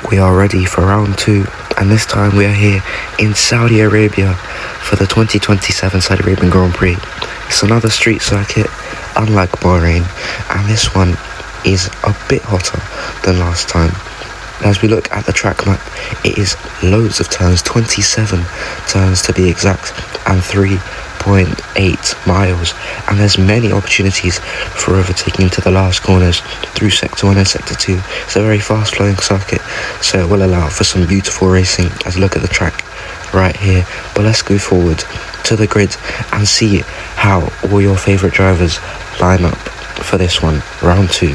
We are ready for round 2, and this time we are here in Saudi Arabia for the 2027 Saudi Arabian Grand Prix. It's another street circuit, unlike Bahrain, and this one is a bit hotter than last time. As we look at the track map, it is loads of turns, 27 turns to be exact, and 3.8 miles, and there's many opportunities for overtaking into the last corners through sector 1 and sector 2. It's a very fast flowing circuit, so it will allow for some beautiful racing as you look at the track right here. But let's go forward to the grid and see how all your favourite drivers line up for this one, round 2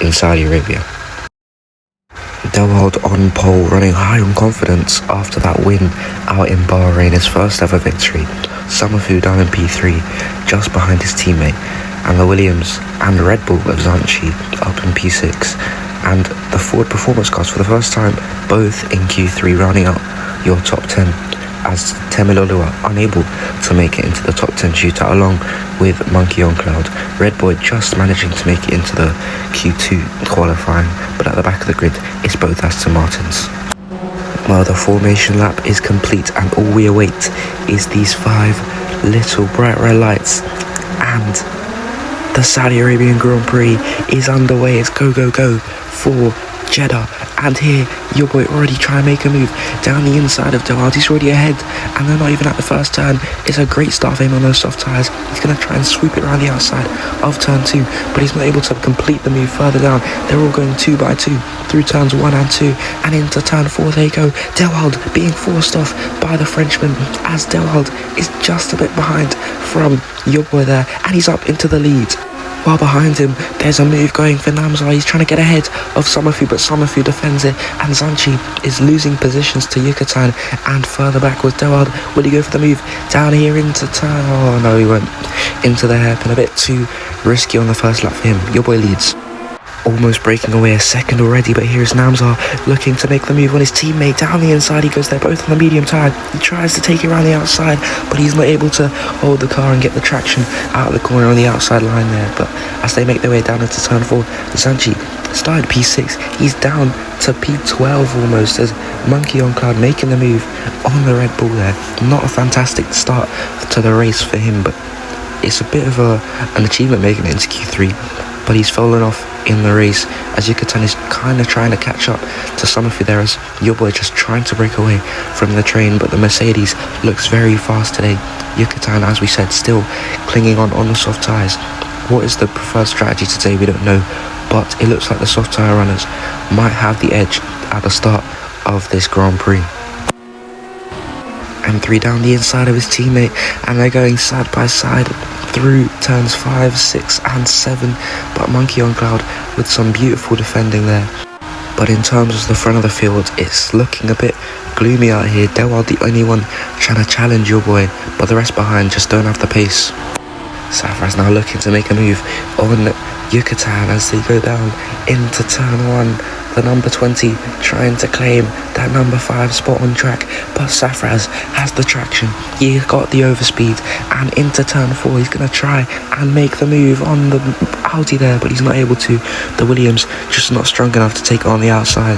in Saudi Arabia. Delwald on pole, running high on confidence after that win out in Bahrain, his first ever victory. Summerfield down in P3, just behind his teammate, and the Williams and Red Bull of Zanchi up in P6, and the Ford performance cars for the first time both in Q3, rounding out your top 10, as Temilolua unable to make it into the top 10 shootout along with Monkey on Cloud. Red Boy just managing to make it into the Q2 qualifying, but at the back of the grid it's both Aston Martins. Well, the formation lap is complete, and all we await is these 5 little bright red lights, and the Saudi Arabian Grand Prix is underway. It's go, go, go for Jeddah, and here your boy already trying to make a move down the inside of Delwald. He's already ahead, and they're not even at the first turn. It's a great start for him on those soft tyres. He's going to try and swoop it around the outside of turn 2, but he's not able to complete the move further down. They're all going 2 by 2 through turns 1 and 2 and into turn 4 they go. Delwald being forced off by the Frenchman, as Delwald is just a bit behind from your boy there, and he's up into the lead. While behind him, there's a move going for Namzar. He's trying to get ahead of Summerfield, but Summerfield defends it, and Zanchi is losing positions to Yucatan, and further back was Delwald. Will he go for the move down here into turn? Oh no, he went into the hairpin. A bit too risky on the first lap for him. Your boy leads. Almost breaking away a second already, but here's Namzar looking to make the move on his teammate. Down the inside he goes. They're both on the medium tyre. He tries to take it around the outside, but he's not able to hold the car and get the traction out of the corner on the outside line there. But as they make their way down into turn 4, Zanchi started P6. He's down to P12 almost, as Monkey on Cloud making the move on the Red Bull there. Not a fantastic start to the race for him, but it's a bit of an achievement making it into Q3. But he's fallen off in the race as Yucatan is kind of trying to catch up to Summerfield there, as your boy just trying to break away from the train. But the Mercedes looks very fast today. Yucatan, as we said, still clinging on the soft tyres. What is the preferred strategy today, we don't know, but it looks like the soft tyre runners might have the edge at the start of this Grand Prix. M3 down the inside of his teammate, and they're going side by side through turns 5, 6 and 7, but Monkey on Cloud with some beautiful defending there. But in terms of the front of the field, it's looking a bit gloomy out here. Delwald the only one trying to challenge your boy, but the rest behind just don't have the pace. Safra's now looking to make a move on Yucatan as they go down into turn 1. The number 20 trying to claim that number 5 spot on track, but Safraz has the traction. He got the overspeed, and into turn 4 he's going to try and make the move on the Audi there, but he's not able to. The Williams just not strong enough to take it on the outside.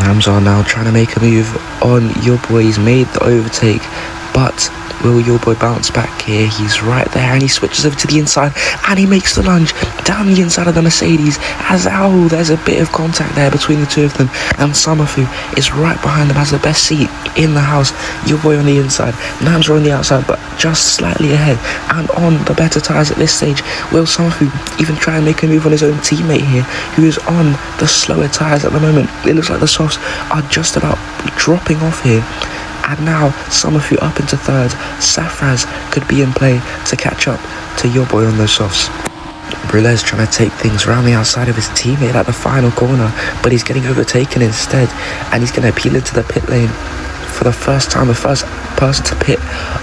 Namzar now trying to make a move on your boy. He's made the overtake, but will your boy bounce back here? He's right there, and he switches over to the inside, and he makes the lunge down the inside of the Mercedes, as there's a bit of contact there between the two of them, and Summerfield is right behind them, has the best seat in the house. Your boy on the inside, Namzar on the outside, but just slightly ahead and on the better tyres at this stage. Will Summerfield even try and make a move on his own teammate here, who is on the slower tyres at the moment? It looks like the softs are just about dropping off here. And now Summerfield up into third. Safraz could be in play to catch up to your boy on those softs. Brulet's trying to take things around the outside of his teammate at the final corner, but he's getting overtaken instead, and he's going to peel into the pit lane for the first time. The first person to pit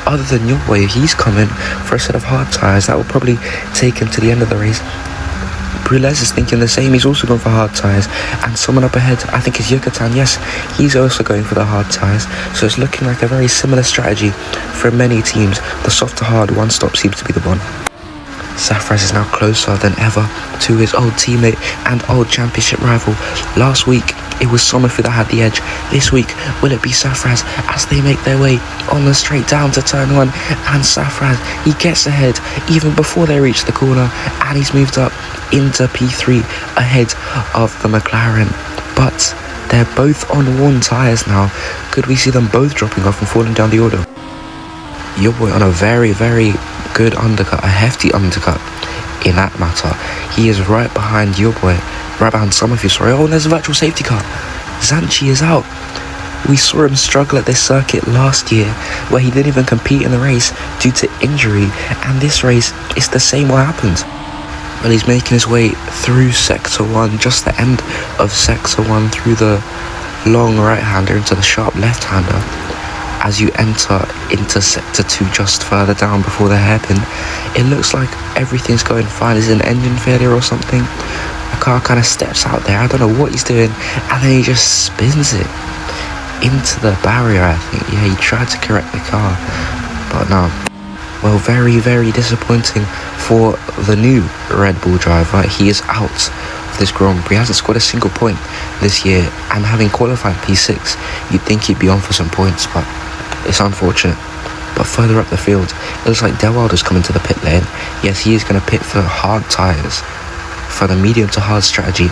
other than your boy. He's coming for a set of hard tyres that will probably take him to the end of the race. Brulez is thinking the same. He's also going for hard tyres, and someone up ahead, I think, is Yucatan. Yes, he's also going for the hard tyres, so it's looking like a very similar strategy for many teams. The soft to hard one stop seems to be the one. Safraz is now closer than ever to his old teammate and old championship rival. Last week it was Somerville that had the edge. This week, will it be Safraz as they make their way on the straight down to turn 1? And Safraz, he gets ahead even before they reach the corner, and he's moved up into P3 ahead of the McLaren. But they're both on worn tyres now. Could we see them both dropping off and falling down the order? Your boy on a very, very good undercut, a hefty undercut in that matter. He is right behind your boy, right behind Somerville, sorry. Oh, and there's a virtual safety car. Zanchi is out. We saw him struggle at this circuit last year, where he didn't even compete in the race due to injury, and this race is the same what happened. Well, he's making his way through Sector 1, just the end of Sector 1, through the long right-hander into the sharp left-hander. As you enter into Sector 2 just further down before the hairpin, it looks like everything's going fine. Is it an engine failure or something? The car kind of steps out there, I don't know what he's doing, and then he just spins it into the barrier, I think. Yeah, he tried to correct the car, but no. Well, very, very disappointing for the new Red Bull driver. He is out of this Grand Prix. He hasn't scored a single point this year, and having qualified P6, you'd think he'd be on for some points, but it's unfortunate. But further up the field, it looks like Del Wilder's coming to the pit lane. Yes, he is going to pit for hard tyres, for the medium to hard strategy,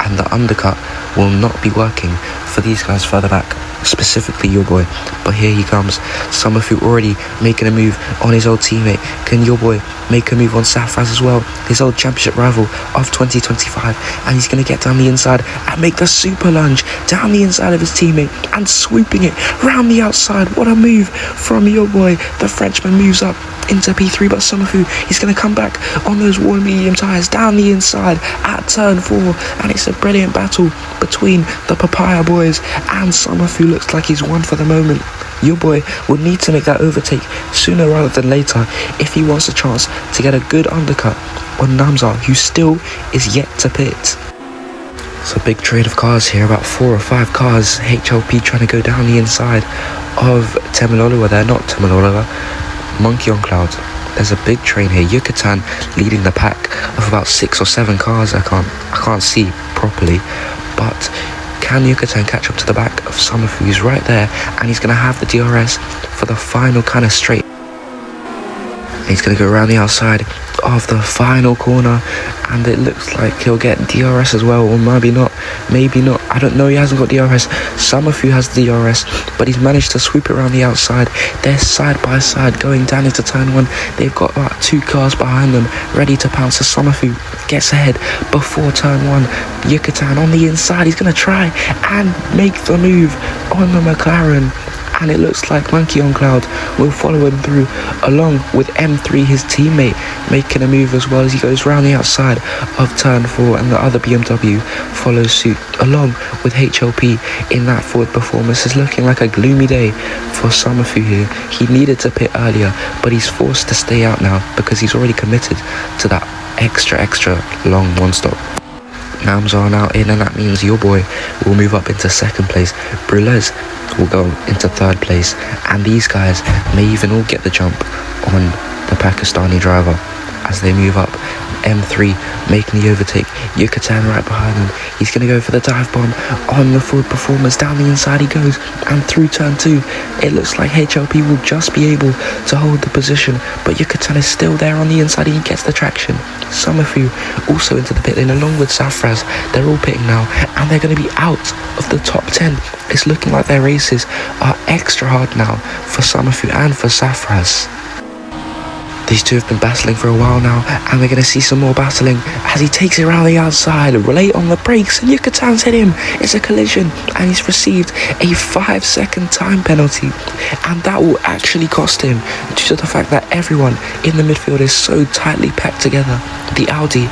and the undercut will not be working for these guys further back, specifically your boy. But here he comes, Somerville already making a move on his old teammate. Can your boy make a move on Safraz as well, his old championship rival of 2025? And he's going to get down the inside and make the super lunge down the inside of his teammate and swooping it round the outside. What a move from your boy. The Frenchman moves up into P3, but Somerville, he's going to come back on those worn medium tyres down the inside at turn 4, and it's a brilliant battle between the Papaya boys, and Somerville looks like he's won for the moment. Your boy will need to make that overtake sooner rather than later if he wants a chance to get a good undercut on Namzar, who still is yet to pit. It's a big trade of cars here, about 4 or 5 cars. HLP trying to go down the inside of Temiloloa. They're not Temiloloa, Monkey on Cloud. There's a big train here. Yucatan leading the pack of about 6 or 7 cars. I can't see properly, but can Yucatan catch up to the back of Somerville? He's right there, and he's going to have the DRS for the final kind of straight. He's going to go around the outside of the final corner, and it looks like he'll get DRS as well, or maybe not. I don't know. He hasn't got DRS. Somerville has DRS, but he's managed to sweep it around the outside. They're side by side going down into turn 1. They've got about 2 cars behind them ready to pounce. As Somerville gets ahead before turn 1. Yucatan on the inside. He's going to try and make the move on the McLaren, and it looks like Monkey on Cloud will follow him through, along with M3, his teammate, making a move as well as he goes round the outside of turn 4, and the other BMW follows suit, along with HLP in that forward performance. It's looking like a gloomy day for Somerville here. He needed to pit earlier, but he's forced to stay out now because he's already committed to that extra long one-stop. Namzar now in, and that means your boy will move up into 2nd place. Brulez will go into 3rd place, and these guys may even all get the jump on the Pakistani driver as they move up. M3 making the overtake, Yucatan right behind him. He's going to go for the dive bomb on the forward performance. Down the inside he goes, and through turn 2 it looks like HLP will just be able to hold the position, but Yucatan is still there on the inside. He gets the traction. Somerville also into the pit lane along with Safraz. They're all pitting now, and they're going to be out of the top 10. It's looking like their races are extra hard now for Somerville and for Safraz. These two have been battling for a while now, and we're going to see some more battling as he takes it around the outside, late on the brakes, and Yucatan's hit him. It's a collision, and he's received a 5-second time penalty, and that will actually cost him due to the fact that everyone in the midfield is so tightly packed together. The Audi,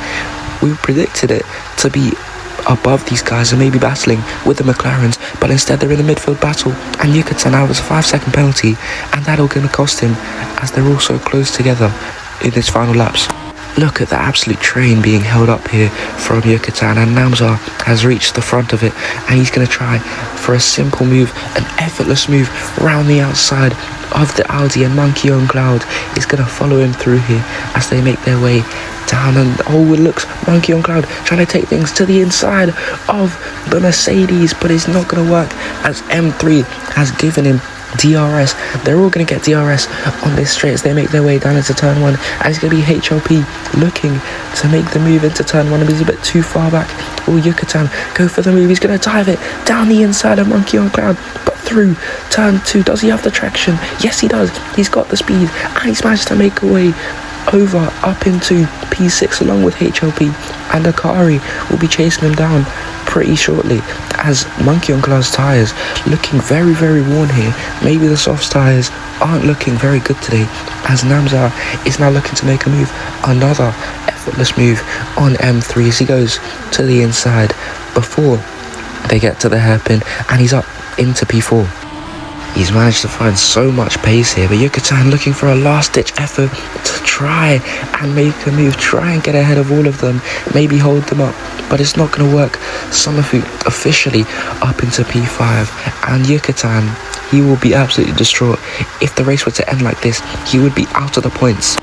we predicted it to be above these guys and maybe battling with the McLarens, but instead they're in the midfield battle, and Yucatan now has a 5-second penalty, and that'll going to cost him as they're all so close together in this final laps. Look at the absolute train being held up here from Yucatan, and Namzar has reached the front of it, and he's going to try for a simple move, an effortless move round the outside of the Audi, and Monkey on Cloud is going to follow him through here as they make their way down, and it looks Monkey on Cloud trying to take things to the inside of the Mercedes, but it's not going to work as M3 has given him DRS. They're all going to get DRS on this straight as they make their way down into turn 1, and it's going to be HLP looking to make the move into turn 1. He's a bit too far back. Yucatan go for the move. He's going to dive it down the inside of Monkey on Cloud, but through turn 2. Does he have the traction? Yes, he does. He's got the speed, and he's managed to make a way over up into P6 along with HLP, and Akari will be chasing him down pretty shortly as Monkey on Cloud's tyres looking very, very worn here. Maybe the soft tyres aren't looking very good today as Namza is now looking to make a move, another effortless move on M3 as he goes to the inside before they get to the hairpin, and he's up into P4. He's managed to find so much pace here, but Yucatan looking for a last-ditch effort to try and make a move, try and get ahead of all of them, maybe hold them up, but it's not going to work. Summerfoot officially up into P5, and Yucatan, he will be absolutely distraught. If the race were to end like this, he would be out of the points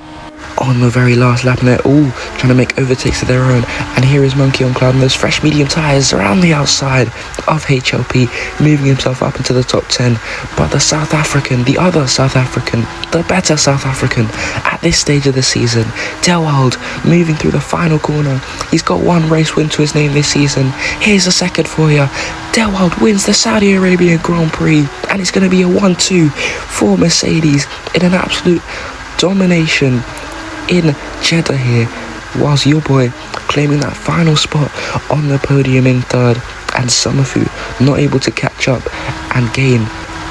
on the very last lap, and they're all trying to make overtakes of their own. And here is Monkey on Cloud, and those fresh medium tyres around the outside of HLP, moving himself up into the top 10. But the South African, the other South African, the better South African at this stage of the season, Delwald, moving through the final corner. He's got one race win to his name this season. Here's a second for you. Delwald wins the Saudi Arabian Grand Prix, and it's going to be a 1-2 for Mercedes in an absolute domination in Jeddah here, whilst your boy claiming that final spot on the podium in third, and Summerfoot not able to catch up and gain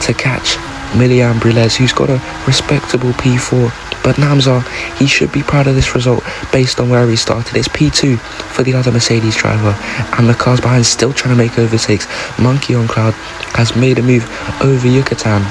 to catch Milian Brilez, who's got a respectable P4. But Namza, he should be proud of this result based on where he started. It's P2 for the other Mercedes driver, and the cars behind still trying to make overtakes. Monkey on Cloud has made a move over Yucatan,